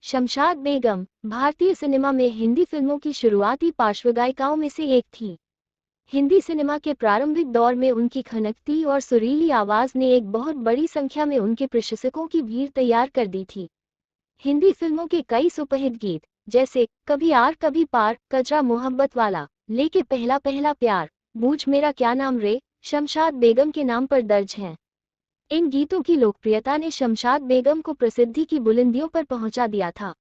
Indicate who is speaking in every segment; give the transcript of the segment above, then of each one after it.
Speaker 1: शमशाद बेगम भारतीय सिनेमा में हिंदी फिल्मों की शुरुआती पार्श्वगायिकाओं में से एक थी। हिंदी सिनेमा के प्रारंभिक दौर में उनकी खनकती और सुरीली आवाज ने एक बहुत बड़ी संख्या में उनके प्रशंसकों की भीड़ तैयार कर दी थी। हिंदी फिल्मों के कई सुपरहिट गीत जैसे कभी आर कभी पार, कजरा मोहब्बत वाला, लेके पहला पहला प्यार, बूझ मेरा क्या नाम रे, शमशाद बेगम के नाम पर दर्ज हैं। इन गीतों की लोकप्रियता ने शमशाद बेगम को प्रसिद्धि की बुलंदियों पर पहुंचा दिया था।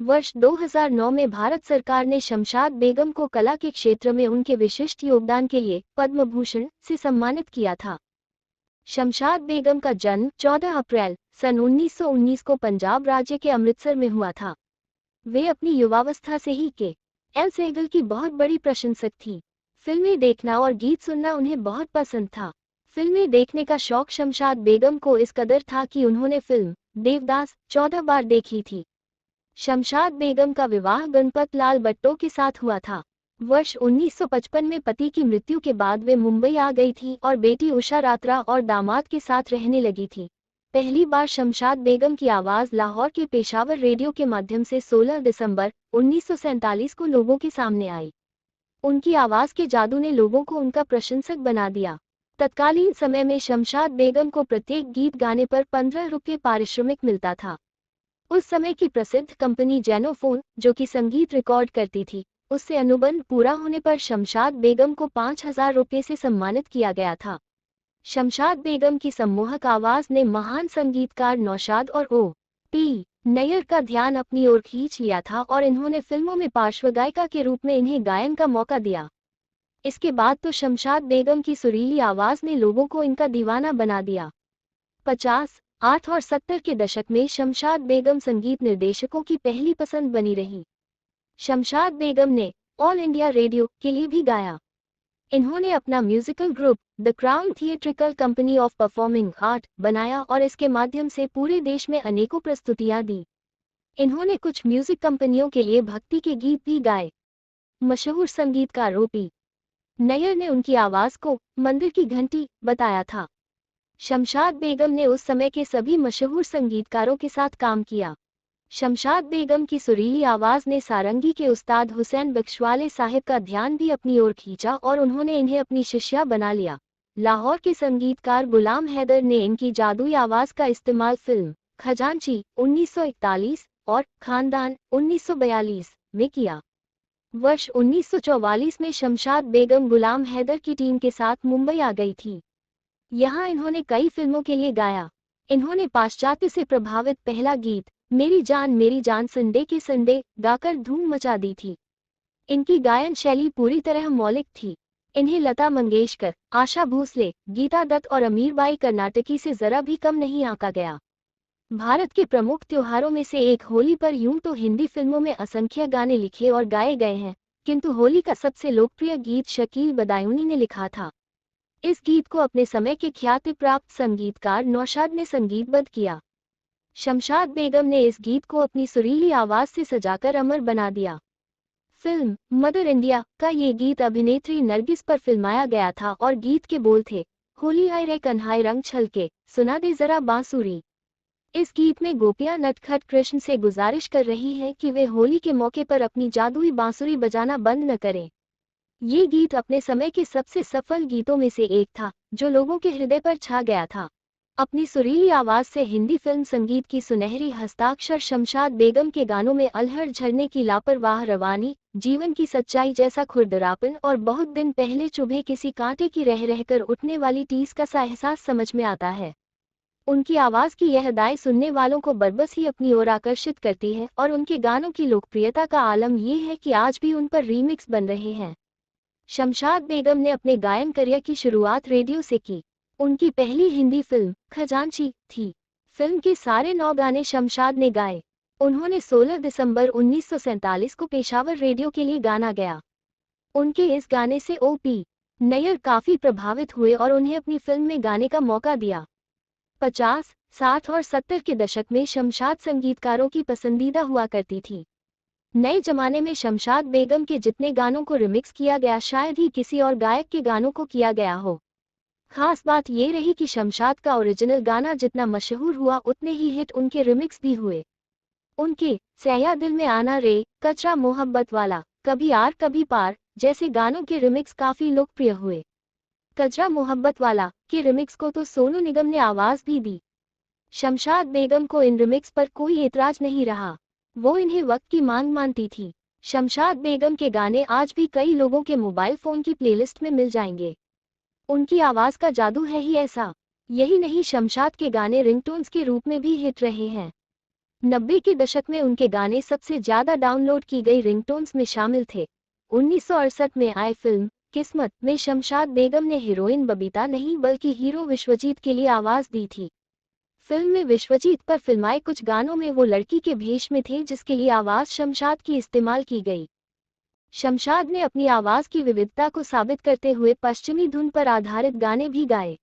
Speaker 1: वर्ष 2009 में भारत सरकार ने शमशाद बेगम को कला के क्षेत्र में उनके विशिष्ट योगदान के लिए पद्म भूषण से सम्मानित किया था। शमशाद बेगम का जन्म 14 अप्रैल सन 1919 को पंजाब राज्य के अमृतसर में हुआ था। वे अपनी युवावस्था से ही के.एल. सहगल की बहुत बड़ी प्रशंसक थी। फिल्में देखना और गीत सुनना उन्हें बहुत पसंद था। फिल्में देखने का शौक शमशाद बेगम को इस कदर था कि उन्होंने फिल्म देवदास 14 बार देखी थी। शमशाद बेगम का विवाह गणपत लाल भट्टो के साथ हुआ था। वर्ष 1955 में पति की मृत्यु के बाद वे मुंबई आ गई थी और बेटी उषा रात्रा और दामाद के साथ रहने लगी थी। पहली बार शमशाद बेगम की आवाज लाहौर के पेशावर रेडियो के माध्यम से 16 दिसंबर 1947 को लोगों के सामने आई। उनकी आवाज के जादू ने लोगों को उनका प्रशंसक बना दिया। तत्कालीन समय में शमशाद बेगम को प्रत्येक गीत गाने पर 15 रुपये पारिश्रमिक मिलता था। उस समय की प्रसिद्ध कंपनी जेनोफोन, जो कि संगीत रिकॉर्ड करती थी, उससे अनुबंध पूरा होने पर शमशाद बेगम को 5,000 रुपये से सम्मानित किया गया था। शमशाद बेगम की सम्मोहक आवाज ने महान संगीतकार नौशाद और ओ.पी. नैयर का ध्यान अपनी ओर खींच लिया था और इन्होंने फिल्मों में पार्श्वगायिका के रूप में इन्हें गायन का मौका दिया। इसके बाद तो शमशाद बेगम की सुरीली आवाज ने लोगों को इनका दीवाना बना दिया। 50, 8 और 70 के दशक में शमशाद बेगम संगीत निर्देशकों की पहली पसंद बनी रही। शमशाद बेगम ने ऑल इंडिया रेडियो के लिए भी गाया। इन्होंने अपना musical group the crown theatrical company of performing art बनाया और इसके माध्यम से पूरे देश में अनेकों प्रस्तुतियां दी। इन्होंने कुछ म्यूजिक कंपनियों के लिए भक्ति के गीत भी गाए। मशहूर संगीतकार ओ.पी. नैयर ने उनकी आवाज को मंदिर की घंटी बताया था। शमशाद बेगम ने उस समय के सभी मशहूर संगीतकारों के साथ काम किया। शमशाद बेगम की सुरीली आवाज ने सारंगी के उस्ताद हुसैन बख्शवाले साहिब का ध्यान भी अपनी ओर खींचा और उन्होंने इन्हें अपनी शिष्या बना लिया। लाहौर के संगीतकार गुलाम हैदर ने इनकी जादुई आवाज का इस्तेमाल फिल्म खजांची 1941 और खानदान 1942 में किया। वर्ष 1944 में शमशाद बेगम गुलाम हैदर की टीम के साथ मुंबई आ गई थी। यहाँ इन्होंने कई फिल्मों के लिए गाया। इन्होंने पाश्चात्य से प्रभावित पहला गीत मेरी जान संडे के संडे गाकर धूम मचा दी थी। इनकी गायन शैली पूरी तरह मौलिक थी। इन्हें लता मंगेशकर, आशा भोसले, गीता दत्त और अमीरबाई कर्नाटकी से जरा भी कम नहीं आंका गया। भारत के प्रमुख त्योहारों में से एक होली पर यूं तो हिंदी फिल्मों में असंख्य गाने लिखे और गाए गए हैं, किंतु होली का सबसे लोकप्रिय गीत शकील बदायूनी ने लिखा था। इस गीत को अपने समय के ख्याति प्राप्त संगीतकार नौशाद ने संगीतबद्ध किया। शमशाद बेगम ने इस गीत को अपनी सुरीली आवाज से सजाकर अमर बना दिया। फिल्म मदर इंडिया का ये गीत अभिनेत्री नरगिस पर फिल्माया गया था और गीत के बोल थे, होली आए रे कन्हाई रंग छलके, सुना दे जरा बांसुरी। इस गीत में गोपियां नटखट कृष्ण से गुजारिश कर रही हैं कि वे होली के मौके पर अपनी जादुई बांसुरी बजाना बंद न करें। ये गीत अपने समय के सबसे सफल गीतों में से एक था, जो लोगों के हृदय पर छा गया था। अपनी सुरीली आवाज से हिंदी फिल्म संगीत की सुनहरी हस्ताक्षर शमशाद बेगम के गानों में अलहड़ झरने की लापरवाह रवानी, जीवन की सच्चाई जैसा खुरदरापन और बहुत दिन पहले चुभे किसी कांटे की रह रहकर उठने वाली टीस का सा एहसास समझ में आता है। उनकी आवाज की यह अदाएं सुनने वालों को बरबस ही अपनी ओर आकर्षित करती है और उनके गानों की लोकप्रियता का आलम ये है कि आज भी उन पर रीमिक्स बन रहे हैं। शमशाद बेगम ने अपने गायन करियर की शुरुआत रेडियो से की। उनकी पहली हिंदी फिल्म खजांची थी। फिल्म के सारे 9 गाने शमशाद ने गाए। उन्होंने 16 दिसंबर 1947 को पेशावर रेडियो के लिए गाना गया। उनके इस गाने से ओ.पी. नैयर काफी प्रभावित हुए और उन्हें अपनी फिल्म में गाने का मौका दिया। 50, 60 और 70 के दशक में शमशाद संगीतकारों की पसंदीदा हुआ करती थी। नए जमाने में शमशाद बेगम के जितने गानों को रिमिक्स किया गया शायद ही किसी और गायक के गानों को किया गया हो। खास बात ये रही कि शमशाद का ओरिजिनल गाना जितना मशहूर हुआ उतने ही हिट उनके रिमिक्स भी हुए। उनके सया दिल में आना रे, कचरा मोहब्बत वाला, कभी आर कभी पार जैसे गानों के रिमिक्स काफी लोकप्रिय हुए। कचरा मोहब्बत वाला के रिमिक्स को तो सोनू निगम ने आवाज भी दी। शमशाद बेगम को इन रिमिक्स पर कोई एतराज नहीं रहा। वो इन्हें वक्त की मांग मानती थी। शमशाद बेगम के गाने आज भी कई लोगों के मोबाइल फोन की प्लेलिस्ट में मिल जाएंगे। उनकी आवाज का जादू है ही ऐसा। यही नहीं, शमशाद के गाने रिंगटोन्स के रूप में भी हिट रहे हैं। 90 के दशक में उनके गाने सबसे ज्यादा डाउनलोड की गई रिंगटोन्स में शामिल थे। 1968 में आई फिल्म किस्मत में शमशाद बेगम ने हीरोइन बबीता नहीं बल्कि हीरो विश्वजीत के लिए आवाज दी थी। फिल्म में विश्वजीत पर फिल्माए कुछ गानों में वो लड़की के भेष में थे जिसके लिए आवाज शमशाद की इस्तेमाल की गई। शमशाद ने अपनी आवाज की विविधता को साबित करते हुए पश्चिमी धुन पर आधारित गाने भी गाए।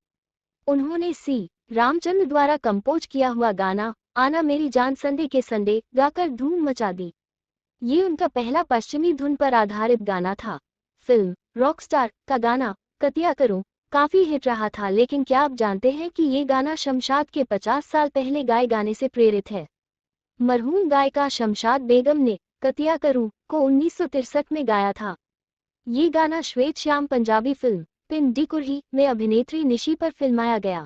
Speaker 1: उन्होंने सी रामचंद्र द्वारा कंपोज किया हुआ गाना आना मेरी जान संडे के संडे गाकर धूम मचा दी। ये उनका पहला पश्चिमी धुन पर आधारित गाना था। फिल्म रॉकस्टार का गाना कतिया करूं काफी हिट रहा था, लेकिन क्या आप जानते हैं कि ये गाना शमशाद के 50 साल पहले गाए गाने से प्रेरित है। मरहूम गायिका शमशाद बेगम ने कतिया करूं को 1963 में गाया था। ये गाना श्वेत श्याम पंजाबी फिल्म पिंडी कुरही में अभिनेत्री निशी पर फिल्माया गया।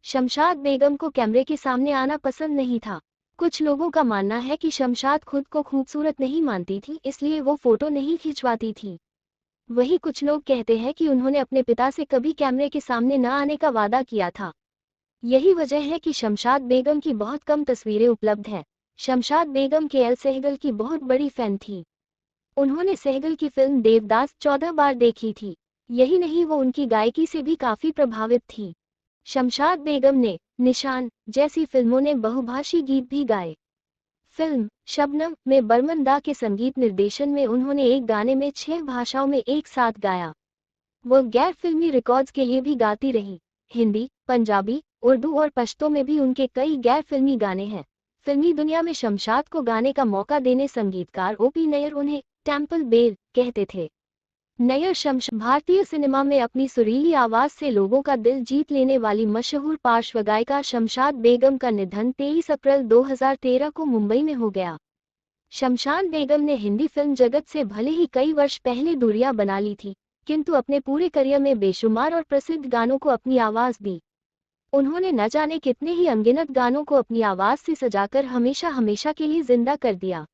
Speaker 1: शमशाद बेगम को कैमरे के सामने आना पसंद नहीं था। कुछ लोगों का मानना है कि शमशाद खुद को खूबसूरत नहीं मानती थी, इसलिए वो फोटो नहीं खिंचवाती थी। वहीं कुछ लोग कहते हैं कि उन्होंने अपने पिता से कभी कैमरे के सामने न आने का वादा किया था। यही वजह है कि शमशाद बेगम की बहुत कम तस्वीरें उपलब्ध हैं। शमशाद बेगम के एल सहगल की बहुत बड़ी फैन थी। उन्होंने सहगल की फिल्म देवदास 14 बार देखी थी। यही नहीं, वो उनकी गायकी से भी काफी प्रभावित थी। शमशाद बेगम ने निशान जैसी फिल्मों ने बहुभाषी गीत भी गाए। फिल्म शबनम में बर्मन दा के संगीत निर्देशन में उन्होंने एक गाने में 6 भाषाओं में एक साथ गाया। वो गैर फिल्मी रिकॉर्ड्स के लिए भी गाती रही। हिंदी, पंजाबी, उर्दू और पश्तो में भी उनके कई गैर फिल्मी गाने हैं। फिल्मी दुनिया में शमशाद को गाने का मौका देने संगीतकार ओपी नैयर उन्हें टेम्पल बेल कहते थे। नैयर भारतीय सिनेमा में अपनी सुरीली आवाज से लोगों का दिल जीत लेने वाली मशहूर पार्श्व गायिका शमशाद बेगम का निधन 23 अप्रैल 2013 को मुंबई में हो गया। शमशाद बेगम ने हिंदी फिल्म जगत से भले ही कई वर्ष पहले दूरियां बना ली थी, किंतु अपने पूरे करियर में बेशुमार और प्रसिद्ध गानों को अपनी आवाज दी। उन्होंने न जाने कितने ही अनगिनत गानों को अपनी आवाज से सजाकर हमेशा हमेशा के लिए जिंदा कर दिया।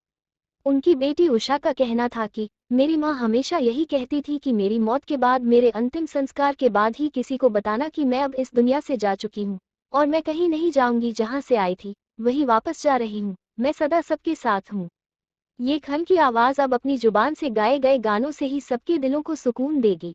Speaker 1: उनकी बेटी उषा का कहना था कि मेरी माँ हमेशा यही कहती थी कि मेरी मौत के बाद, मेरे अंतिम संस्कार के बाद ही किसी को बताना कि मैं अब इस दुनिया से जा चुकी हूँ और मैं कहीं नहीं जाऊंगी, जहाँ से आई थी वही वापस जा रही हूँ, मैं सदा सबके साथ हूँ। ये खन की आवाज अब अपनी जुबान से गाए गए गानों से ही सबके दिलों को सुकून देगी।